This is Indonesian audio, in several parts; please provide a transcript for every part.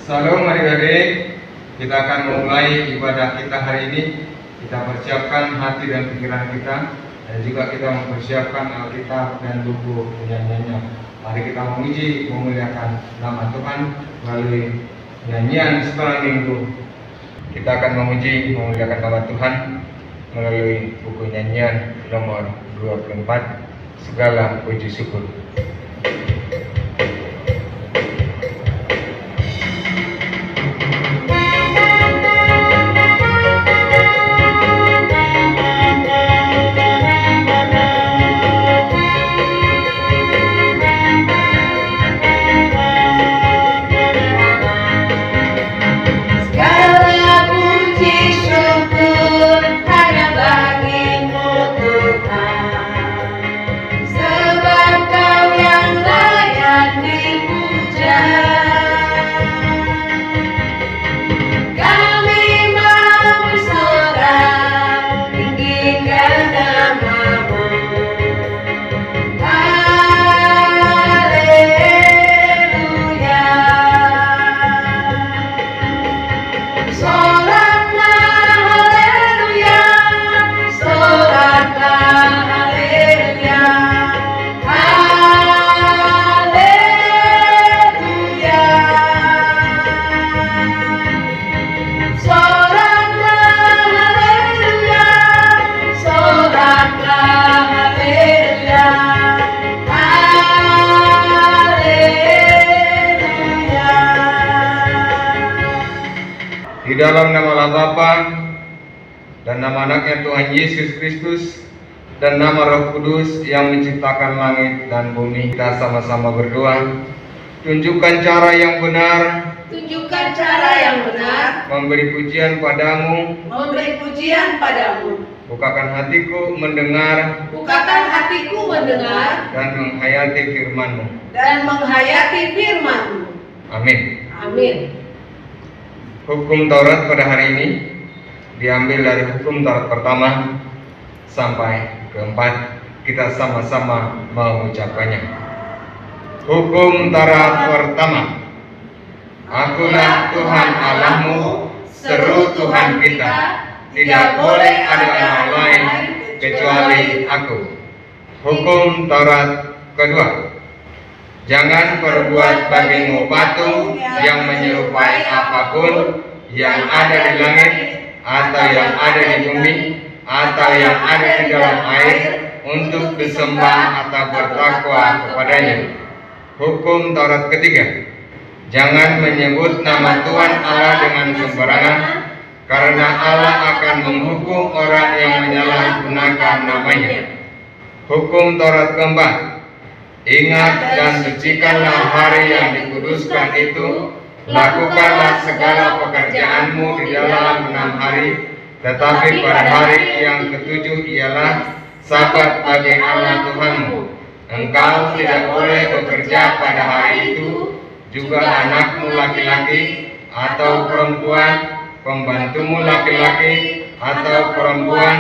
Salam adik-adik, kita akan memulai ibadah kita hari ini. Kita persiapkan hati dan pikiran kita, dan juga kita mempersiapkan Alkitab dan buku penyanyiannya. Mari kita memuji, memuliakan nama Tuhan melalui nyanyian setelah minggu. Kita akan memuji, memuliakan nama Tuhan melalui buku nyanyian nomor 24, Segala Puji Syukur. Di dalam nama Allah Bapa dan nama anaknya Tuhan Yesus Kristus dan nama Roh Kudus yang menciptakan langit dan bumi, kita sama-sama berdoa. Tunjukkan cara yang benar, memberi pujian padamu, bukakan hatiku mendengar, dan menghayati firman-Mu. Amin. Hukum Taurat pada hari ini diambil dari hukum Taurat pertama sampai keempat. Kita sama-sama mengucapkannya. Hukum Taurat pertama. Akulah Tuhan Allahmu, seru Tuhan kita. Tidak boleh ada Allah lain kecuali aku. Hukum Taurat kedua. Jangan perbuat bagimu patung yang menyerupai apapun yang ada di langit, atau yang ada di bumi, atau yang ada di dalam air, untuk disembah atau bertakwa kepadanya. Hukum Taurat ketiga. Jangan menyebut nama Tuhan Allah dengan sembarangan, karena Allah akan menghukum orang yang menyalahgunakan namanya. Hukum Taurat keempat. Ingat dan sucikanlah hari yang dikuduskan itu. Lakukanlah segala pekerjaanmu di dalam 6 hari, tetapi pada hari yang ketujuh ialah Sabat bagi Allah Tuhanmu. Engkau tidak boleh bekerja pada hari itu, juga anakmu laki-laki atau perempuan, pembantumu laki-laki atau perempuan,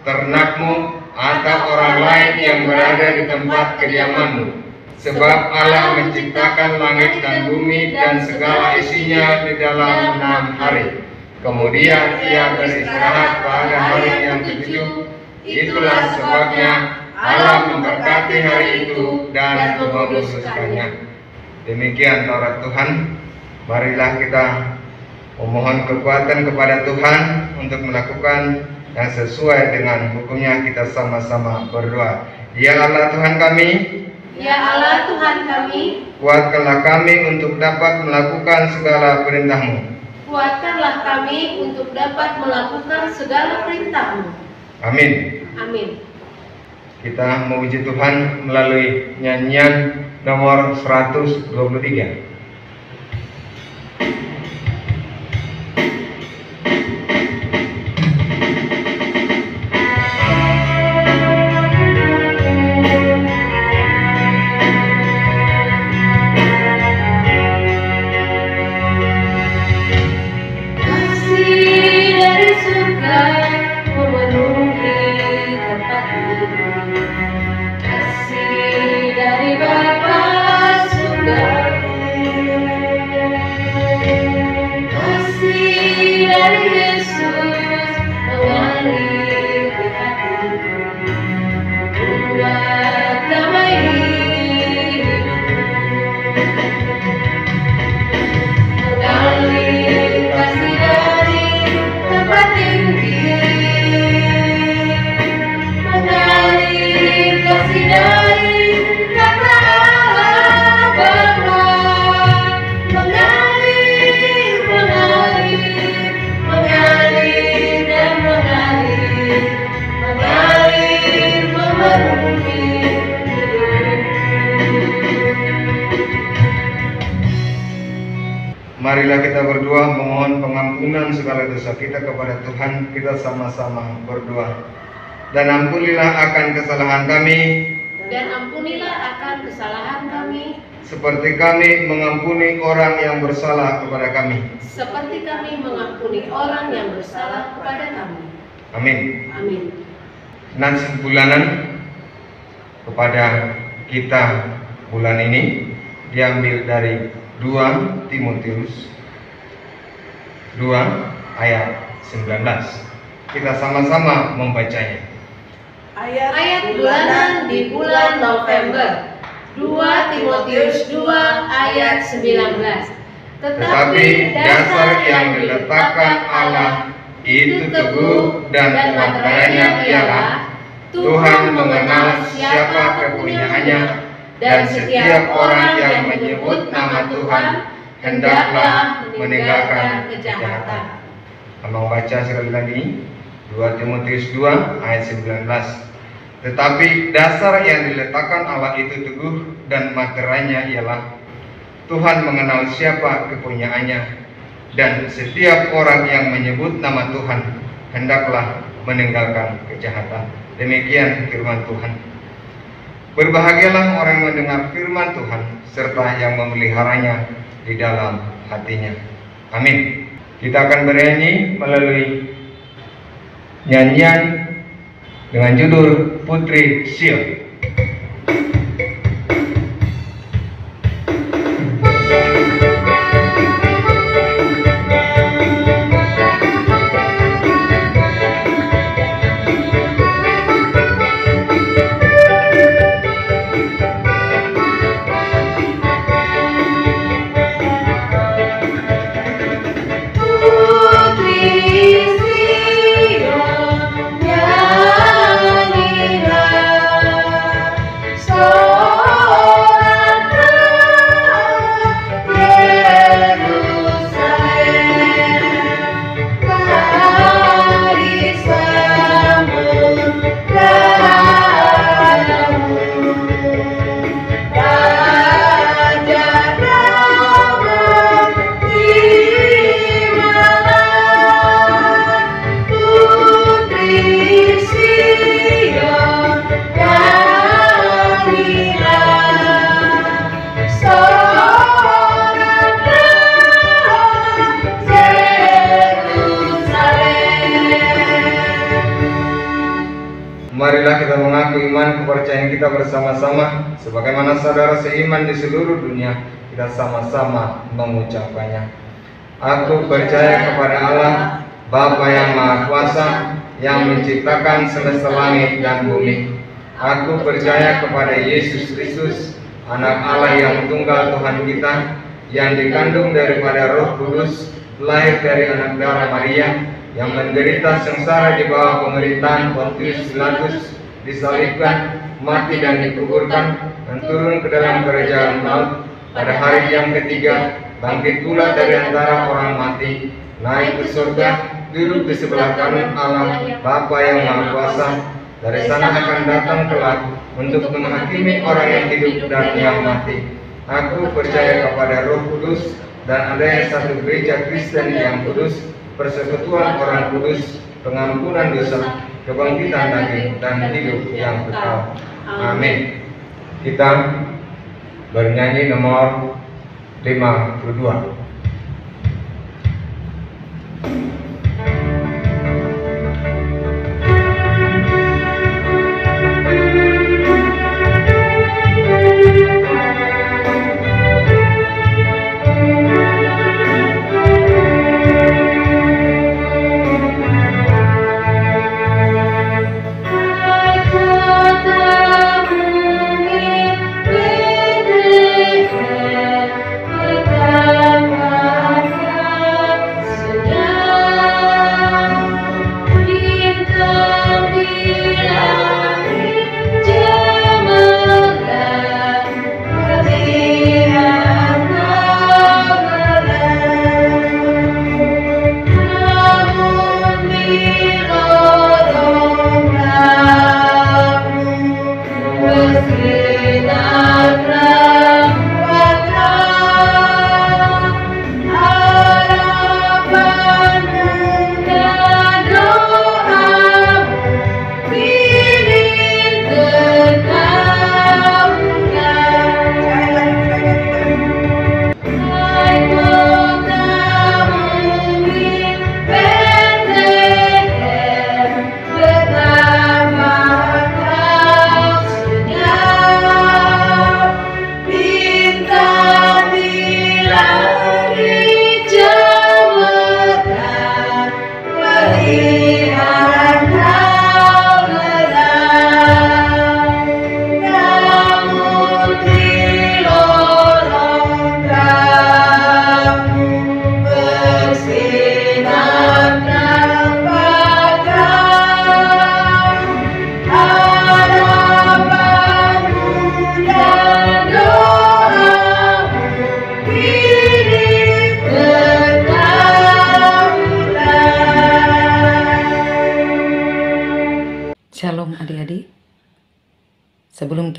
ternakmu, atau orang lain yang berada di tempat kediamanmu. Sebab Allah menciptakan langit dan bumi dan segala isinya di dalam 6 hari. Kemudian Ia beristirahat pada hari yang ketujuh. Itulah sebabnya Allah memberkati hari itu dan menguduskannya. Demikian Taurat Tuhan. Marilah kita memohon kekuatan kepada Tuhan untuk melakukan yang sesuai dengan hukumnya. Kita sama-sama berdoa. Ya Allah Tuhan kami, kuatkanlah kami untuk dapat melakukan segala perintah-Mu. Amin. Kita memuji Tuhan melalui nyanyian nomor 123. Kasih dari Bapa surga Marilah kita berdoa memohon pengampunan segala dosa kita kepada Tuhan. Kita sama-sama berdoa. Dan ampunilah akan kesalahan kami, seperti kami mengampuni orang yang bersalah kepada kami. Amin. Nasihat bulanan kepada kita bulan ini diambil dari 2 Timotius 2 ayat 19. Kita sama-sama membacanya. Ayat bulanan di bulan November, 2 Timotius 2 ayat 19. Tetapi dasar yang diletakkan Allah itu teguh dan kuatnya ialah Tuhan mengenal siapa kepunyaannya, dan setiap orang yang menyebut nama Tuhan hendaklah meninggalkan kejahatan. Abang baca sekali lagi 2 Timotius 2 ayat 19. Tetapi dasar yang diletakkan Allah itu teguh dan materainya ialah Tuhan mengenal siapa kepunyaannya, dan setiap orang yang menyebut nama Tuhan hendaklah meninggalkan kejahatan. Demikian firman Tuhan. Berbahagialah orang yang mendengar firman Tuhan serta yang memeliharanya di dalam hatinya. Amin. Kita akan bernyanyi melalui nyanyian dengan judul Putri Sion. Marilah kita mengaku iman kepercayaan kita bersama-sama, sebagaimana saudara seiman di seluruh dunia, kita sama-sama mengucapkannya. Aku percaya kepada Allah, Bapa yang Maha Kuasa, yang menciptakan semesta langit dan bumi. Aku percaya kepada Yesus Kristus, Anak Allah yang tunggal Tuhan kita, yang dikandung daripada Roh Kudus, lahir dari anak darah Maria, yang menderita sengsara di bawah pemerintahan Pontius Pilatus, disalibkan, mati dan dikuburkan, dan turun ke dalam kerajaan maut, pada hari yang ketiga bangkit pula dari antara orang mati, naik ke surga, duduk di sebelah kanan Allah Bapa yang Maha Kuasa. Dari sana akan datang kelak untuk menghakimi orang yang hidup dan yang mati. Aku percaya kepada Roh Kudus dan adanya satu gereja Kristen yang kudus, persekutuan orang kudus, pengampunan dosa, kebangkitan daging, dan hidup yang kekal. Amin. Kita bernyanyi nomor 52. Betlehem, betapa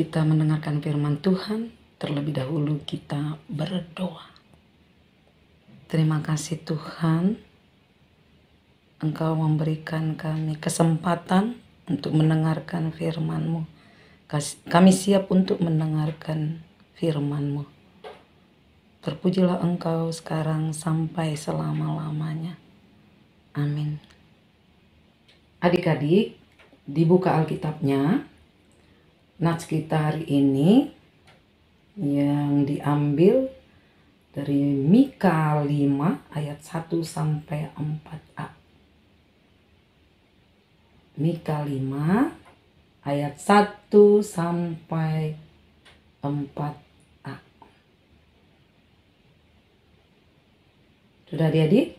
kita mendengarkan firman Tuhan, terlebih dahulu kita berdoa. Terima kasih Tuhan, Engkau memberikan kami kesempatan untuk mendengarkan firman-Mu. Kami siap untuk mendengarkan firman-Mu. Terpujilah Engkau sekarang sampai selama-lamanya. Amin. Adik-adik, dibuka Alkitabnya. Nats kita hari ini yang diambil dari Mika 5 ayat 1 sampai 4a. Mika 5 ayat 1 sampai 4a. Sudah adik-adik?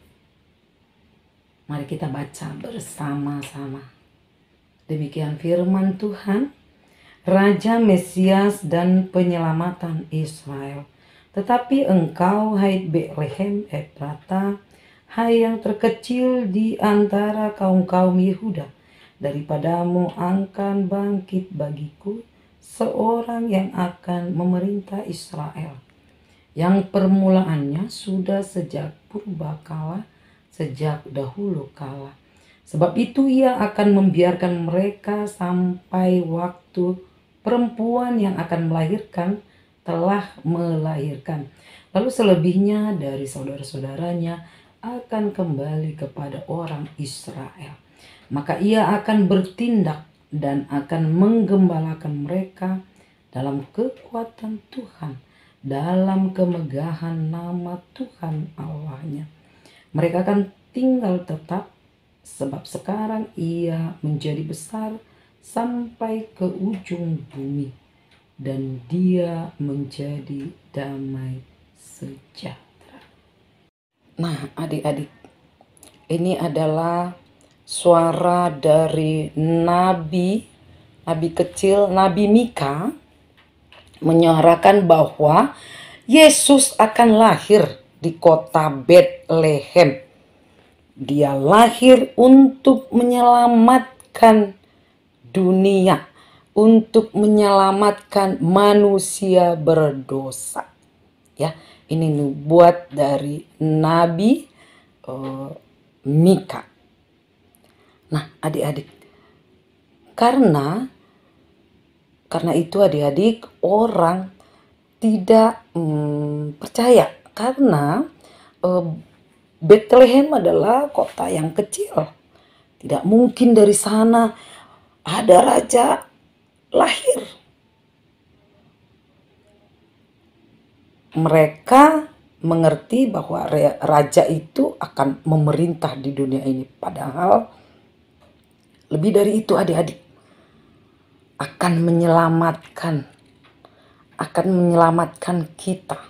Mari kita baca bersama-sama. Demikian firman Tuhan, Raja Mesias dan penyelamatan Israel. Tetapi engkau, hai Betlehem Efrata, hai yang terkecil di antara kaum-kaum Yehuda, daripadamu akan bangkit bagiku seorang yang akan memerintah Israel, yang permulaannya sudah sejak purbakala, sejak dahulu kala. Sebab itu ia akan membiarkan mereka sampai waktu perempuan yang akan melahirkan telah melahirkan. Lalu selebihnya dari saudara-saudaranya akan kembali kepada orang Israel. Maka ia akan bertindak dan akan menggembalakan mereka dalam kekuatan Tuhan, dalam kemegahan nama Tuhan Allahnya. Mereka akan tinggal tetap, sebab sekarang ia menjadi besar sampai ke ujung bumi, dan dia menjadi damai sejahtera. Nah adik-adik, ini adalah suara dari Nabi kecil, Nabi Mika, menyuarakan bahwa Yesus akan lahir di kota Betlehem. Dia lahir untuk menyelamatkan dunia, untuk menyelamatkan manusia berdosa. Ya, ini nubuat dari Nabi Mika. Nah, adik-adik, karena itu adik-adik orang tidak percaya, karena Betlehem adalah kota yang kecil. Tidak mungkin dari sana ada raja lahir. Mereka mengerti bahwa raja itu akan memerintah di dunia ini. Padahal lebih dari itu adik-adik, akan menyelamatkan kita.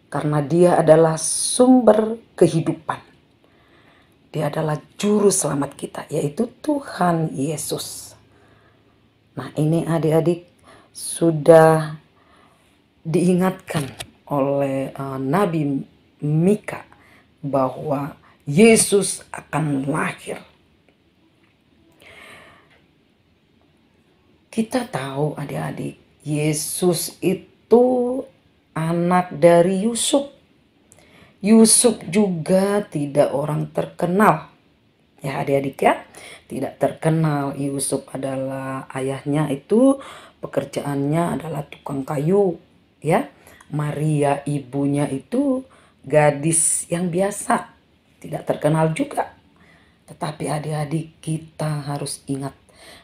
Karena dia adalah sumber kehidupan. Dia adalah juru selamat kita, yaitu Tuhan Yesus. Nah ini adik-adik sudah diingatkan oleh Nabi Mika bahwa Yesus akan lahir. Kita tahu adik-adik, Yesus itu anak dari Yusuf. Yusuf juga tidak orang terkenal. Ya adik-adik ya, tidak terkenal. Yusuf adalah ayahnya itu pekerjaannya adalah tukang kayu. Ya, Maria ibunya itu gadis yang biasa, tidak terkenal juga. Tetapi adik-adik kita harus ingat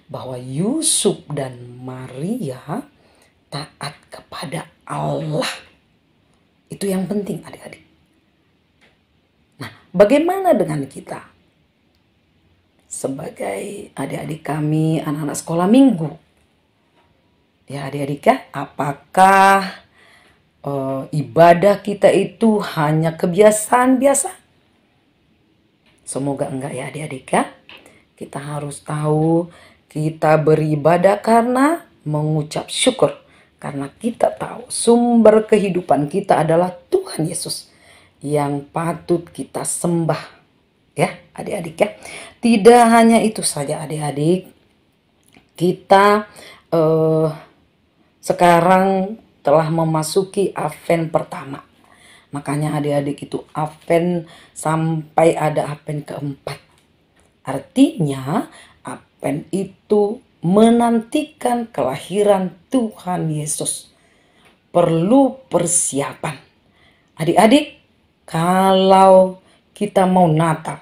bahwa Yusuf dan Maria taat kepada Allah. Itu yang penting adik-adik. Nah, bagaimana dengan kita? Sebagai adik-adik kami, anak-anak sekolah minggu. Ya adik-adik ya, apakah ibadah kita itu hanya kebiasaan biasa? Semoga enggak ya adik-adik ya. Kita harus tahu kita beribadah karena mengucap syukur. Karena kita tahu sumber kehidupan kita adalah Tuhan Yesus yang patut kita sembah. Ya adik-adik ya. Tidak hanya itu saja adik-adik. Kita sekarang telah memasuki Advent pertama. Makanya adik-adik itu Advent sampai ada Advent keempat. Artinya Advent itu menantikan kelahiran Tuhan Yesus. Perlu persiapan. Adik-adik, kalau kita mau Natal,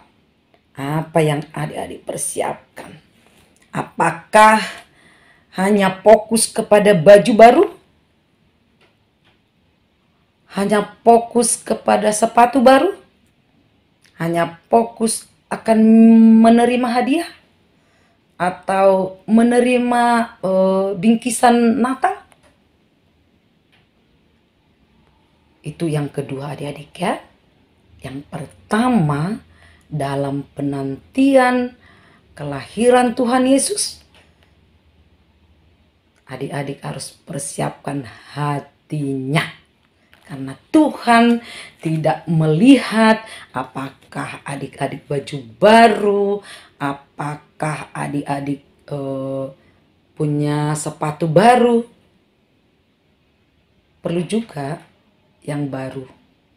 apa yang adik-adik persiapkan? Apakah hanya fokus kepada baju baru? Hanya fokus kepada sepatu baru? Hanya fokus akan menerima hadiah? Atau menerima bingkisan Natal? Itu yang kedua adik-adik ya. Yang pertama, dalam penantian kelahiran Tuhan Yesus, adik-adik harus persiapkan hatinya. Karena Tuhan tidak melihat apakah adik-adik baju baru, apakah adik-adik punya sepatu baru. Perlu juga yang baru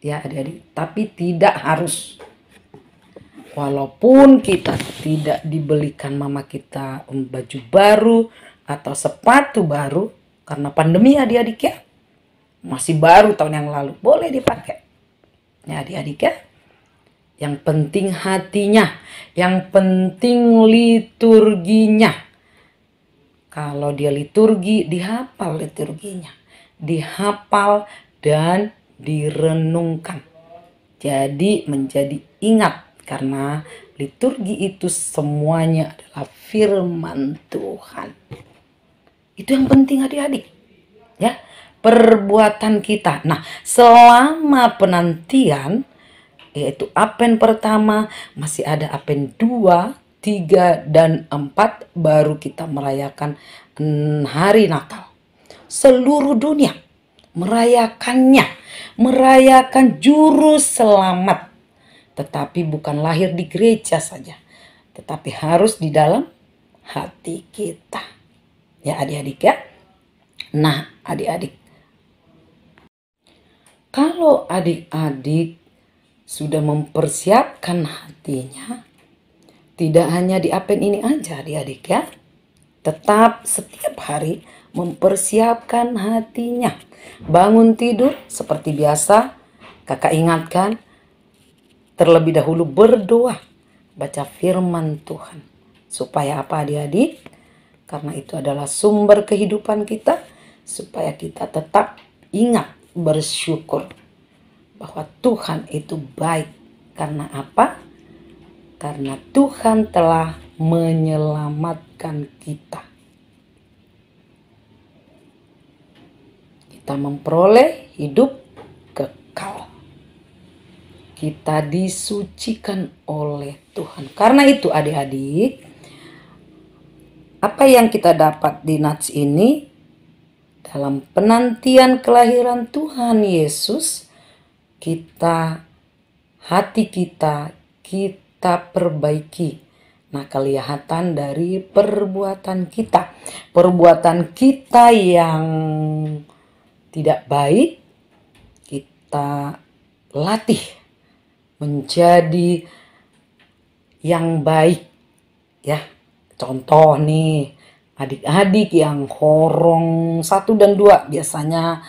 ya adik-adik, tapi tidak harus. Walaupun kita tidak dibelikan mama kita baju baru atau sepatu baru karena pandemi adik-adik ya, masih baru tahun yang lalu, boleh dipakai ya adik-adik ya. Yang penting hatinya, yang penting liturginya. Kalau dia liturgi, dihafal liturginya, dihafal dan direnungkan. Jadi menjadi ingat, karena liturgi itu semuanya adalah firman Tuhan. Itu yang penting adik-adik ya, perbuatan kita. Nah, selama penantian yaitu Advent pertama, masih ada Advent 2, 3 dan 4 baru kita merayakan hari Natal. Seluruh dunia merayakannya, merayakan juru selamat. Tetapi bukan lahir di gereja saja, tetapi harus di dalam hati kita. Ya adik-adik ya. Nah adik-adik, kalau adik-adik sudah mempersiapkan hatinya, tidak hanya di Advent ini aja adik-adik ya, tetap setiap hari mempersiapkan hatinya. Bangun tidur seperti biasa, kakak ingatkan, terlebih dahulu berdoa, baca firman Tuhan. Supaya apa adik-adik? Karena itu adalah sumber kehidupan kita, supaya kita tetap ingat bersyukur bahwa Tuhan itu baik. Karena apa? Karena Tuhan telah menyelamatkan kita. Kita memperoleh hidup kekal. Kita disucikan oleh Tuhan. Karena itu adik-adik, apa yang kita dapat di nats ini, dalam penantian kelahiran Tuhan Yesus, hati kita perbaiki. Nah, kelihatan dari perbuatan kita. Perbuatan kita yang tidak baik, kita latih menjadi yang baik ya. Contoh nih, adik-adik yang horong 1 dan 2 biasanya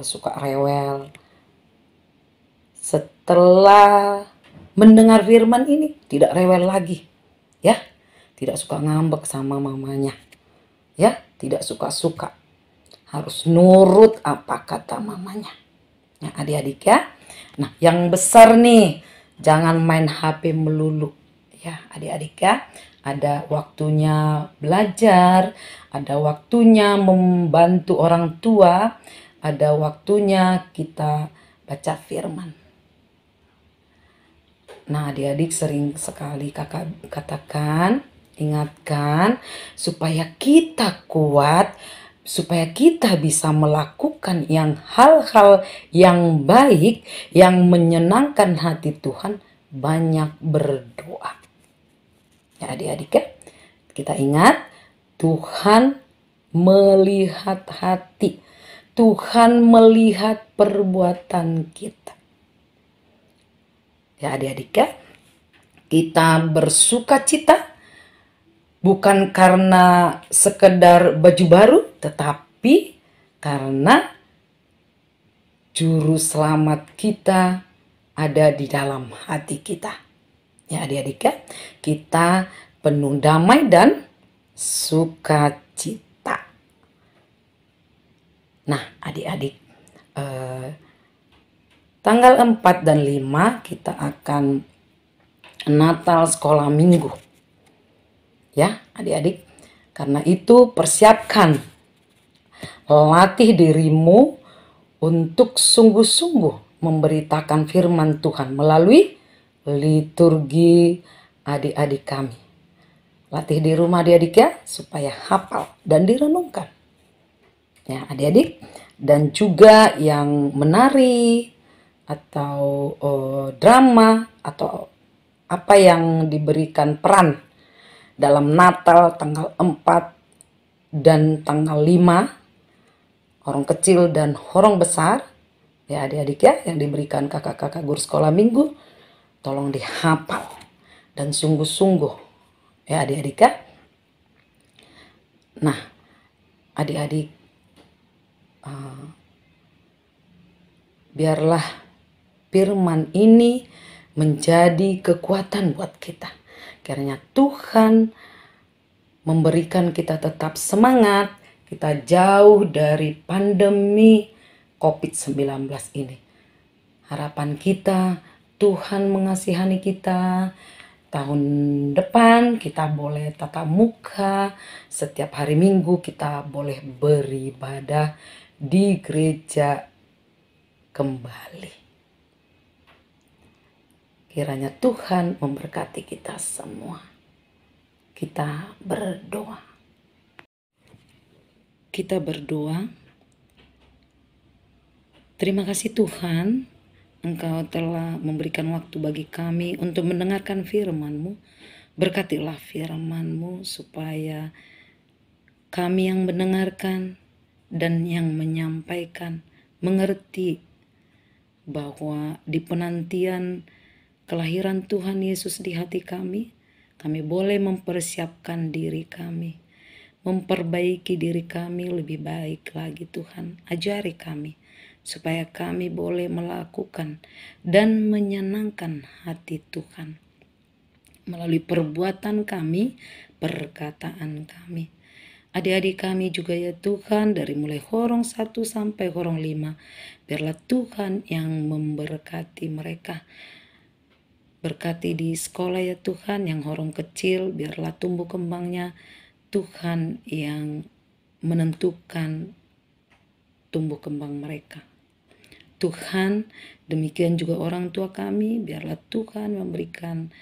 suka rewel. Setelah mendengar firman ini tidak rewel lagi ya, tidak suka ngambek sama mamanya ya, tidak suka-suka, harus nurut apa kata mamanya ya adik-adik ya. Nah yang besar nih, jangan main HP melulu ya adik-adik ya. Ada waktunya belajar, ada waktunya membantu orang tua, ada waktunya kita baca firman. Nah adik-adik, sering sekali kakak katakan, ingatkan supaya kita kuat, supaya kita bisa melakukan hal-hal yang baik, yang menyenangkan hati Tuhan, banyak berdoa. Ya adik-adik ya, kita ingat Tuhan melihat hati. Tuhan melihat perbuatan kita. Ya adik-adik ya, kita bersuka cita bukan karena sekedar baju baru, tetapi karena Juru Selamat kita ada di dalam hati kita. Ya adik-adik ya, kita penuh damai dan sukacita. Nah adik-adik, tanggal 4 dan 5 kita akan Natal sekolah minggu. Ya adik-adik, karena itu persiapkan, latih dirimu untuk sungguh-sungguh memberitakan firman Tuhan melalui liturgi adik-adik kami. Latih di rumah adik-adik ya, supaya hafal dan direnungkan. Ya adik-adik, dan juga yang menari atau drama atau apa yang diberikan peran dalam Natal tanggal 4 dan tanggal 5, orang kecil dan orang besar, ya adik-adik ya, yang diberikan kakak-kakak guru sekolah minggu, tolong dihafal dan sungguh-sungguh ya adik-adik ya. Nah adik-adik, biarlah firman ini menjadi kekuatan buat kita. Kiranya Tuhan memberikan kita tetap semangat, kita jauh dari pandemi COVID-19 ini. Harapan kita, Tuhan mengasihani kita. Tahun depan kita boleh tatap muka, setiap hari Minggu kita boleh beribadah di gereja kembali. Kiranya Tuhan memberkati kita semua. Kita berdoa. Kita berdoa. Terima kasih Tuhan, Engkau telah memberikan waktu bagi kami untuk mendengarkan firman-Mu. Berkatilah firman-Mu supaya kami yang mendengarkan dan yang menyampaikan mengerti bahwa di penantian kelahiran Tuhan Yesus di hati kami boleh mempersiapkan diri kami, memperbaiki diri kami lebih baik lagi. Tuhan, ajari kami supaya kami boleh melakukan dan menyenangkan hati Tuhan melalui perbuatan kami, perkataan kami. Adik-adik kami juga ya Tuhan, dari mulai horong 1 sampai horong 5, biarlah Tuhan yang memberkati mereka. Berkati di sekolah ya Tuhan, yang horong kecil biarlah tumbuh kembangnya Tuhan yang menentukan tumbuh kembang mereka. Tuhan, demikian juga orang tua kami, biarlah Tuhan memberikan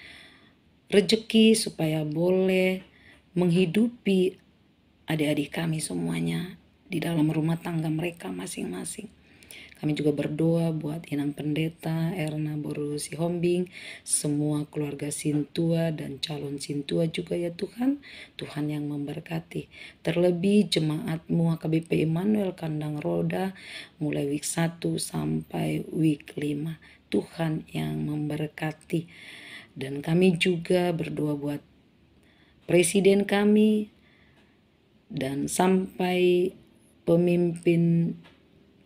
rezeki supaya boleh menghidupi adik-adik kami semuanya di dalam rumah tangga mereka masing-masing. Kami juga berdoa buat Inang Pendeta Erna Boru Sihombing, semua keluarga Sintua dan calon Sintua juga ya Tuhan. Tuhan yang memberkati. Terlebih jemaat-Mu AKBP Immanuel Kandang Roda mulai week 1 sampai week 5. Tuhan yang memberkati. Dan kami juga berdoa buat presiden kami dan sampai pemimpin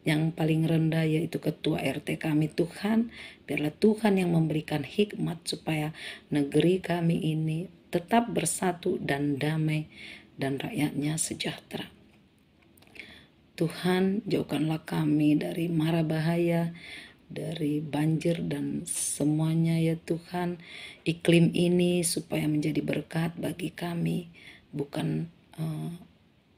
yang paling rendah yaitu ketua RT kami. Tuhan, biarlah Tuhan yang memberikan hikmat supaya negeri kami ini tetap bersatu dan damai dan rakyatnya sejahtera. Tuhan, jauhkanlah kami dari mara bahaya, dari banjir dan semuanya ya Tuhan. Iklim ini supaya menjadi berkat bagi kami, bukan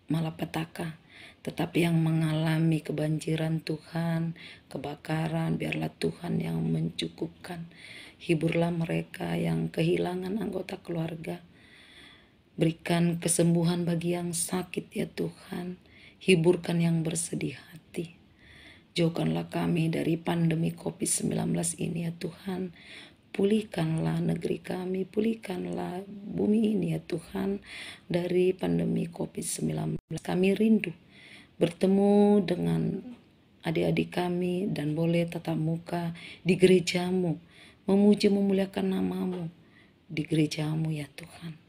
malapetaka, tetapi yang mengalami kebanjiran Tuhan, kebakaran, biarlah Tuhan yang mencukupkan. Hiburlah mereka yang kehilangan anggota keluarga. Berikan kesembuhan bagi yang sakit ya Tuhan. Hiburkan yang bersedih hati. Jauhkanlah kami dari pandemi COVID-19 ini ya Tuhan. pulihkanlah negeri kami, pulihkanlah bumi ini ya Tuhan dari pandemi COVID-19. Kami rindu bertemu dengan adik-adik kami dan boleh tatap muka di gerejamu, memuji memuliakan namamu di gerejamu ya Tuhan.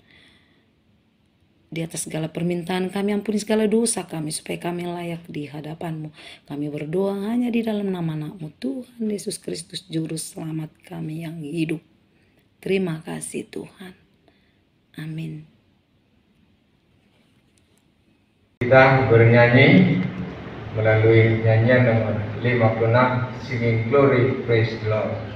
Di atas segala permintaan kami, ampuni segala dosa kami supaya kami layak di hadapan-Mu. Kami berdoa hanya di dalam nama Anak-Mu Tuhan Yesus Kristus Juru Selamat kami yang hidup. Terima kasih Tuhan. Amin. Kita bernyanyi melalui nyanyian nomor 56, Singing Glory Praise the Lord.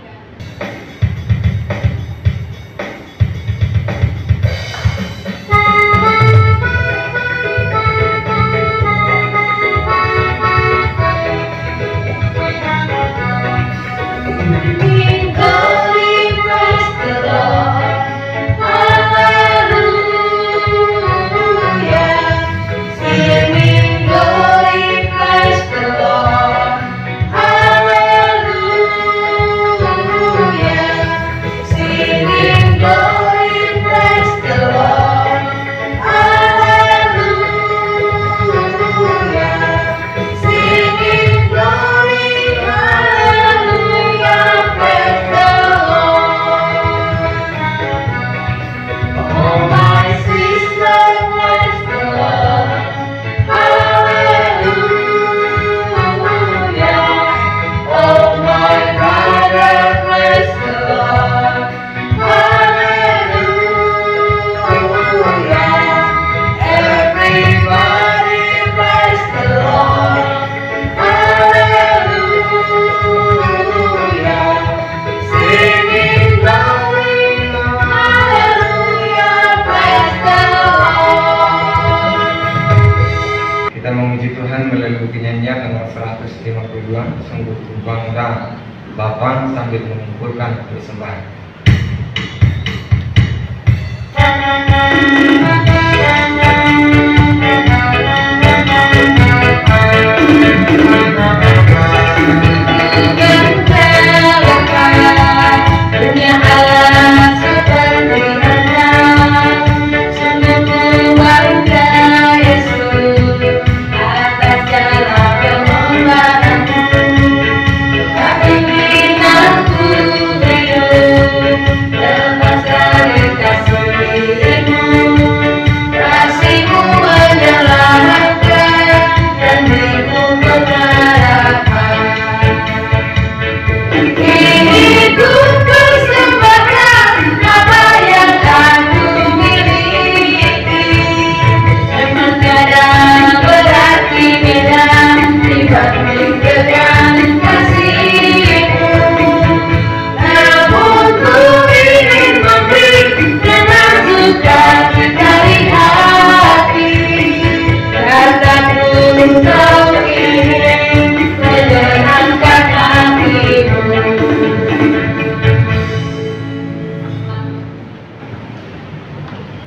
Sungguh bangga Bapa sambil mengumpulkan persembahan.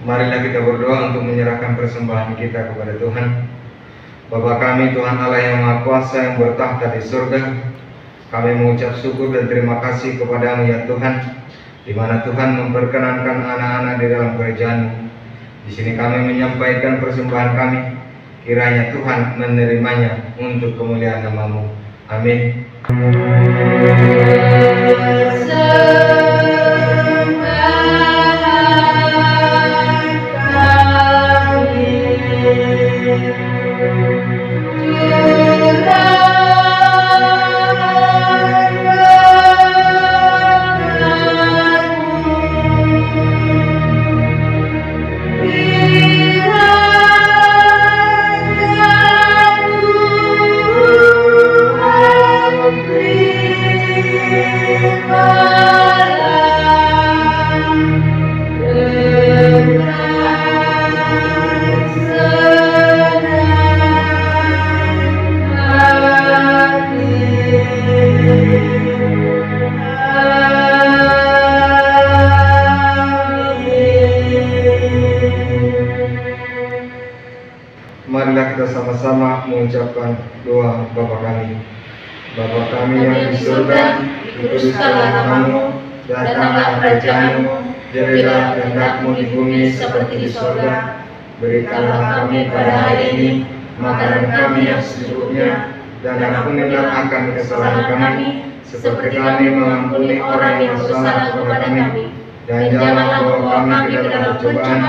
Marilah kita berdoa untuk menyerahkan persembahan kita kepada Tuhan. Bapa kami, Tuhan Allah yang Maha Kuasa yang bertahta di surga, kami mengucap syukur dan terima kasih kepadamu ya Tuhan, di mana Tuhan memperkenankan anak-anak di dalam kerajaan-Mu. Di sini kami menyampaikan persembahan kami, kiranya Tuhan menerimanya untuk kemuliaan nama-Mu. Amin. Marilah kita sama-sama mengucapkan doa Bapa kami. Bapa kami yang di surga, dikuduskanlah namamu, datanglah kerajaan-Mu, jadilah kehendak-Mu di bumi seperti di sorga. Berikanlah kami pada hari ini makanan kami yang secukupnya, dan ampunilah akan kesalahan kami, seperti kami mengampuni orang yang bersalah kepada kami. Dan janganlah membawa kami ke dalam pencobaan,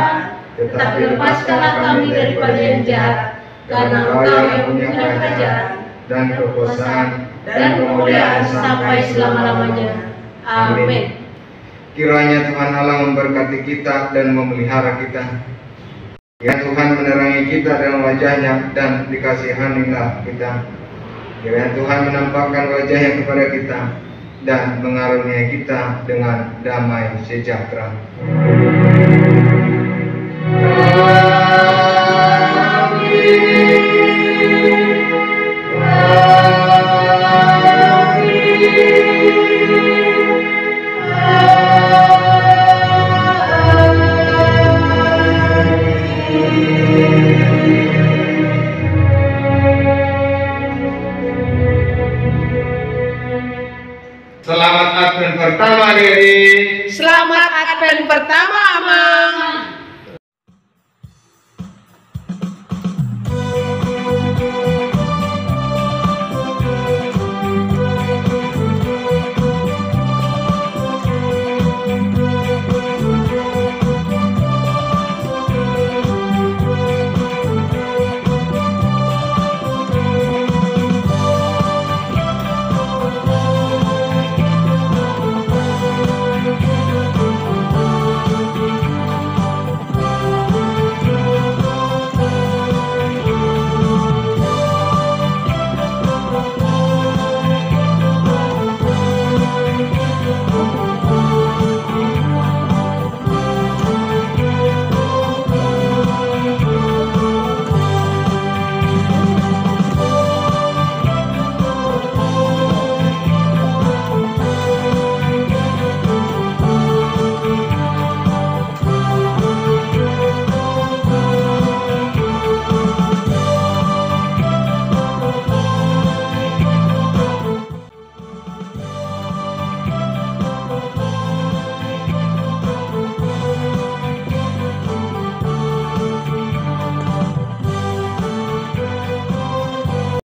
tetapi lepaskanlah kami daripada yang jahat, karena Engkau yang punya kerajaan, dan kekuasaan, dan kemuliaan sampai selama-lamanya. Amin. Kiranya Tuhan Allah memberkati kita dan memelihara kita. Ya Tuhan menerangi kita dengan wajah-Nya dan dikasihanilah kita. Kiranya Tuhan menampakkan wajah-Nya kepada kita dan mengaruniai kita dengan damai sejahtera. Selamat Advent pertama, Diri. Selamat Advent pertama, Amang.